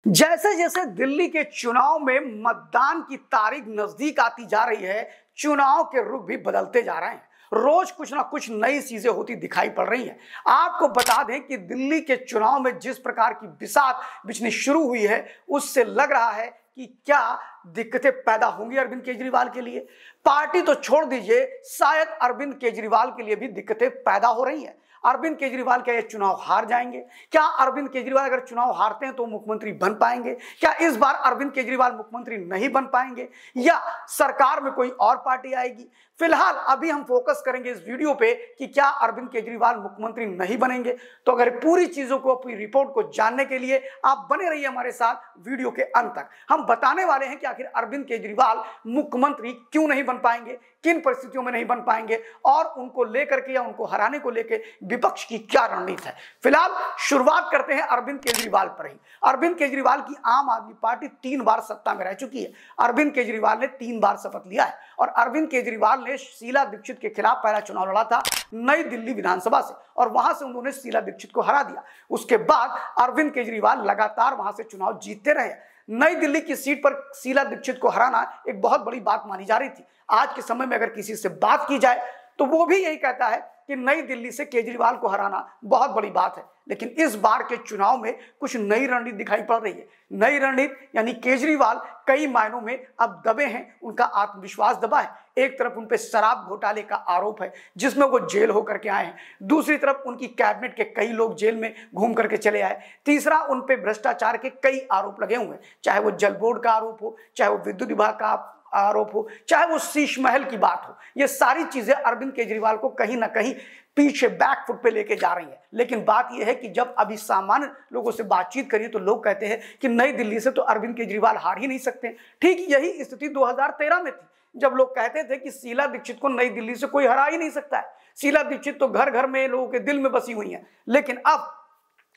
जैसे जैसे दिल्ली के चुनाव में मतदान की तारीख नजदीक आती जा रही है, चुनाव के रुख भी बदलते जा रहे हैं। रोज कुछ ना कुछ नई चीजें होती दिखाई पड़ रही हैं। आपको बता दें कि दिल्ली के चुनाव में जिस प्रकार की बिसात बिछनी शुरू हुई है, उससे लग रहा है कि क्या दिक्कतें पैदा होंगी अरविंद केजरीवाल के लिए। पार्टी तो छोड़ दीजिए, शायद अरविंद केजरीवाल के लिए भी दिक्कतें पैदा हो रही हैं। अरविंद केजरीवाल क्या ये चुनाव हार जाएंगे? क्या अरविंद केजरीवाल अगर चुनाव हारते हैं तो मुख्यमंत्री बन पाएंगे? क्या इस बार अरविंद केजरीवाल मुख्यमंत्री नहीं बन पाएंगे या सरकार में कोई और पार्टी आएगी? फिलहाल अभी हम फोकस करेंगे इस वीडियो पे कि क्या अरविंद केजरीवाल मुख्यमंत्री नहीं बनेंगे। तो अगर पूरी चीजों को, पूरी रिपोर्ट को जानने के लिए आप बने रहिए हमारे साथ वीडियो के अंत तक। हम बताने वाले हैं कि आखिर अरविंद केजरीवाल मुख्यमंत्री क्यों नहीं बन पाएंगे, किन परिस्थितियों में नहीं बन पाएंगे और उनको लेकर के या उनको हराने को लेकर विपक्ष की क्या रणनीति है। फिलहाल शुरुआत करते हैं अरविंद केजरीवाल पर ही। अरविंद केजरीवाल की आम आदमी पार्टी 3 बार सत्ता में रह चुकी है। अरविंद केजरीवाल ने 3 बार शपथ लिया है और अरविंद केजरीवाल ने शीला दीक्षित के खिलाफ पहला चुनाव लड़ा था नई दिल्ली विधानसभा से और वहां से उन्होंने शीला दीक्षित को हरा दिया। उसके बाद अरविंद केजरीवाल लगातार वहां से चुनाव जीतते रहे। नई दिल्ली की सीट पर शीला दीक्षित को हराना एक बहुत बड़ी बात मानी जा रही थी। आज के समय में अगर किसी से बात की जाए तो वो भी यही कहता है कि नई दिल्ली से केजरीवाल को हराना बहुत बड़ी बात है। लेकिन इस बार के चुनाव में कुछ नई रणनीति दिखाई पड़ रही है। नई रणनीति यानी केजरीवाल कई मायनों में अब दबे हैं, उनका आत्मविश्वास दबा है। एक तरफ उन पे शराब घोटाले का आरोप है जिसमें वो जेल होकर के आए हैं, दूसरी तरफ उनकी कैबिनेट के कई लोग जेल में घूम करके चले आए, तीसरा उन पे भ्रष्टाचार के कई आरोप लगे हुए हैं, चाहे वो जल बोर्ड का आरोप हो, चाहे वो विद्युत विभाग का आरोप हो, चाहे वो शीश महल की बात हो। ये सारी चीजें अरविंद केजरीवाल को कहीं ना कहीं पीछे बैकफुट पे लेके जा रही है। लेकिन बात यह है कि जब अभी सामान्य लोगों से बातचीत करिए तो लोग कहते हैं कि नई दिल्ली से तो अरविंद केजरीवाल हार ही नहीं सकते। ठीक यही स्थिति 2013 में थी, जब लोग कहते थे कि शीला दीक्षित को नई दिल्ली से कोई हरा ही नहीं सकता है। शीला दीक्षित तो घर घर में लोगों के दिल में बसी हुई है। लेकिन अब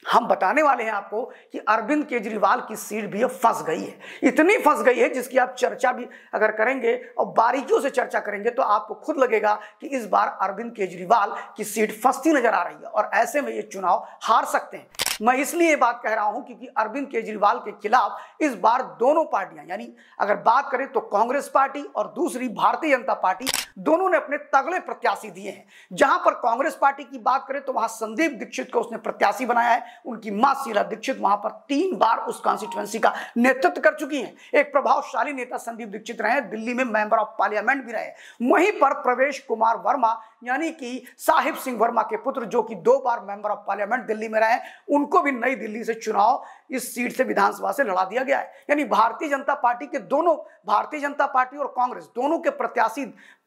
हम बताने वाले हैं आपको कि अरविंद केजरीवाल की सीट भी अब फंस गई है। इतनी फंस गई है जिसकी आप चर्चा भी अगर करेंगे और बारीकियों से चर्चा करेंगे तो आपको खुद लगेगा कि इस बार अरविंद केजरीवाल की सीट फंसती नजर आ रही है और ऐसे में ये चुनाव हार सकते हैं। मैं इसलिए ये बात कह रहा हूं क्योंकि अरविंद केजरीवाल के खिलाफ इस बार दोनों पार्टियां, यानी अगर बात करें तो कांग्रेस पार्टी और दूसरी भारतीय जनता पार्टी, दोनों ने अपने तगड़े प्रत्याशी दिए हैं। जहां पर कांग्रेस पार्टी की बात करें तो वहां संदीप दीक्षित को उसने प्रत्याशी बनाया है। उनकी मां शीला दीक्षित वहां पर 3 बार उस कॉन्स्टिट्यूएंसी का नेतृत्व कर चुकी हैं। एक प्रभावशाली नेता संदीप दीक्षित रहे, दिल्ली में मेंबर ऑफ पार्लियामेंट भी रहे। वहीं पर प्रवेश कुमार वर्मा यानी कि साहिब सिंह वर्मा के पुत्र, जो कि 2 बार मेंबर ऑफ पार्लियामेंट दिल्ली में रहे, उनको भी नई दिल्ली से चुनाव इस सीट से विधानसभा से लड़ा दिया गया है। यानी भारतीय जनता पार्टी के दोनों, भारतीय जनता पार्टी और कांग्रेस दोनों के प्रत्याशी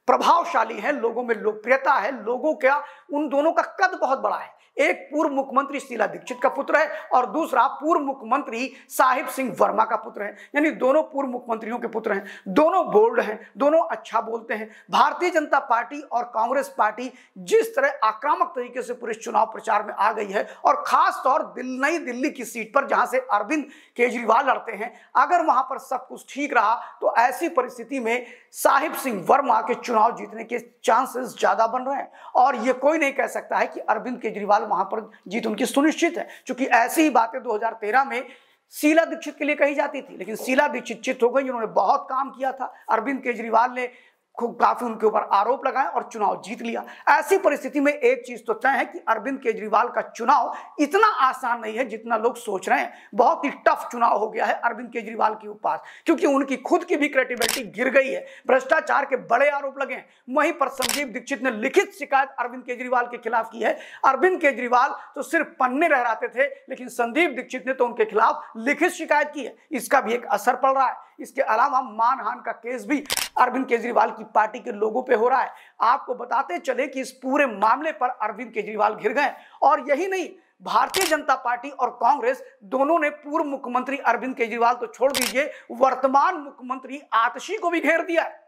प्रभावशाली हैं, लोगों में लोकप्रियता है, लोगों का उन दोनों का कद बहुत बड़ा है। एक पूर्व मुख्यमंत्री शीला दीक्षित का पुत्र है और दूसरा पूर्व मुख्यमंत्री साहिब सिंह वर्मा का पुत्र है। यानी दोनों पूर्व मुख्यमंत्रियों के पुत्र हैं, दोनों बोल्ड हैं, दोनों अच्छा बोलते हैं। भारतीय जनता पार्टी और कांग्रेस पार्टी जिस तरह आक्रामक तरीके से पूरे चुनाव प्रचार में आ गई है और खास तौर नई दिल्ली की सीट पर जहां से अरविंद केजरीवाल लड़ते हैं, अगर वहां पर सब कुछ ठीक रहा तो ऐसी परिस्थिति में साहिब सिंह वर्मा के चुनाव जीतने के चांसेस ज्यादा बन रहे हैं और यह कोई नहीं कह सकता है कि अरविंद केजरीवाल वहां पर जीत उनकी सुनिश्चित है, क्योंकि ऐसी ही बातें 2013 में शीला दीक्षित के लिए कही जाती थी। लेकिन शीला दीक्षित चित हो गई, उन्होंने बहुत काम किया था। अरविंद केजरीवाल ने काफी उनके ऊपर आरोप लगाए और चुनाव जीत लिया। ऐसी परिस्थिति में एक चीज तो तय है कि अरविंद केजरीवाल का चुनाव इतना आसान नहीं है जितना लोग सोच रहे हैं। बहुत ही टफ चुनाव हो गया है अरविंद केजरीवाल के ऊपर, क्योंकि उनकी खुद की भी क्रेडिबिलिटी गिर गई है। भ्रष्टाचार के बड़े आरोप लगे हैं। वहीं पर संदीप दीक्षित ने लिखित शिकायत अरविंद केजरीवाल के खिलाफ की है। अरविंद केजरीवाल तो सिर्फ पन्ने लहराते थे, लेकिन संदीप दीक्षित ने तो उनके खिलाफ लिखित शिकायत की है। इसका भी एक असर पड़ रहा है। इसके अलावा मानहानि का केस भी अरविंद केजरीवाल की पार्टी के लोगों पे हो रहा है। आपको बताते चले कि इस पूरे मामले पर अरविंद केजरीवाल घिर गए और यही नहीं, भारतीय जनता पार्टी और कांग्रेस दोनों ने पूर्व मुख्यमंत्री अरविंद केजरीवाल तो छोड़ दीजिए, वर्तमान मुख्यमंत्री आतिशी को भी घेर दिया है।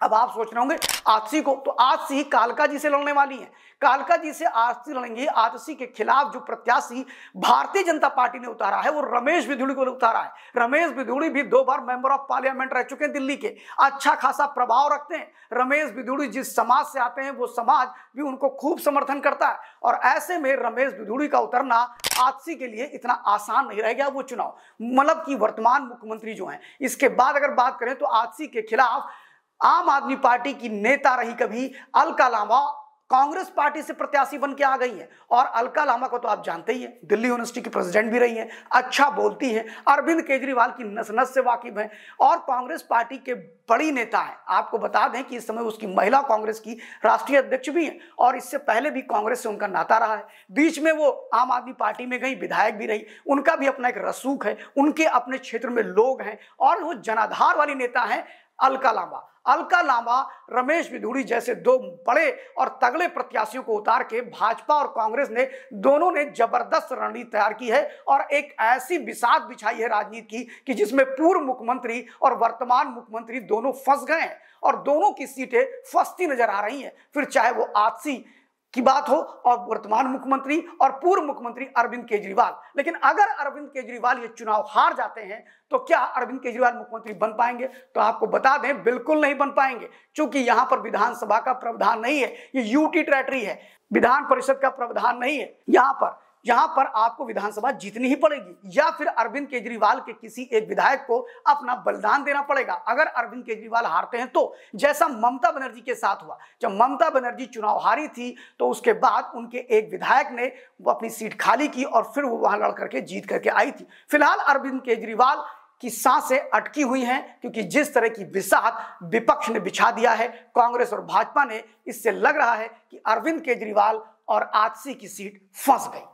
अब आप सोच रहे होंगे आजसी को, तो आजसी कालका जी से लड़ने वाली है, कालका जी से आजसी लड़ेंगी। आजसी के खिलाफ जो प्रत्याशी भारतीय जनता पार्टी ने उतारा है वो रमेश बिधूड़ी को उतारा है। रमेश बिधूड़ी भी 2 बार मेंबर ऑफ पार्लियामेंट रह चुके हैं दिल्ली के, अच्छा खासा प्रभाव रखते हैं। रमेश बिधूड़ी जिस समाज से आते हैं वो समाज भी उनको खूब समर्थन करता है, और ऐसे में रमेश बिधूड़ी का उतरना आजसी के लिए इतना आसान नहीं रह गया वो चुनाव। मतलब कि वर्तमान मुख्यमंत्री जो हैं, इसके बाद अगर बात करें तो आजसी के खिलाफ आम आदमी पार्टी की नेता रही कभी अलका लांबा कांग्रेस पार्टी से प्रत्याशी बन के आ गई है, और अलका लांबा को तो आप जानते ही हैं, दिल्ली यूनिवर्सिटी की प्रेसिडेंट भी रही हैं, अच्छा बोलती हैं, अरविंद केजरीवाल की नस नस से वाकिफ हैं, और कांग्रेस पार्टी के बड़ी नेता हैं। आपको बता दें कि इस समय उसकी महिला कांग्रेस की राष्ट्रीय अध्यक्ष भी हैं, और इससे पहले भी कांग्रेस से उनका नाता रहा है। बीच में वो आम आदमी पार्टी में गई, विधायक भी रही, उनका भी अपना एक रसूख है, उनके अपने क्षेत्र में लोग हैं, और वो जनाधार वाली नेता हैं अलका लांबा। अलका लांबा रमेश बिधूड़ी जैसे 2 बड़े और तगड़े प्रत्याशियों को उतार के भाजपा और कांग्रेस ने दोनों ने जबरदस्त रणनीति तैयार की है, और एक ऐसी बिसात बिछाई है राजनीति की कि जिसमें पूर्व मुख्यमंत्री और वर्तमान मुख्यमंत्री दोनों फंस गए हैं, और दोनों की सीटें फंसती नजर आ रही हैं। फिर चाहे वो आजसी की बात हो और वर्तमान मुख्यमंत्री और पूर्व मुख्यमंत्री अरविंद केजरीवाल। लेकिन अगर अरविंद केजरीवाल ये चुनाव हार जाते हैं तो क्या अरविंद केजरीवाल मुख्यमंत्री बन पाएंगे? तो आपको बता दें बिल्कुल नहीं बन पाएंगे, क्योंकि यहां पर विधानसभा का प्रावधान नहीं है, ये यूटी टेरिटरी है, विधान परिषद का प्रावधान नहीं है। यहां पर आपको विधानसभा जीतनी ही पड़ेगी, या फिर अरविंद केजरीवाल के किसी एक विधायक को अपना बलिदान देना पड़ेगा। अगर अरविंद केजरीवाल हारते हैं तो जैसा ममता बनर्जी के साथ हुआ, जब ममता बनर्जी चुनाव हारी थी तो उसके बाद उनके एक विधायक ने वो अपनी सीट खाली की और फिर वो वहां लड़ करके जीत करके आई थी। फिलहाल अरविंद केजरीवाल की सांसें अटकी हुई हैं, क्योंकि जिस तरह की बिसात विपक्ष ने बिछा दिया है कांग्रेस और भाजपा ने, इससे लग रहा है कि अरविंद केजरीवाल और आजसी की सीट फंस गई।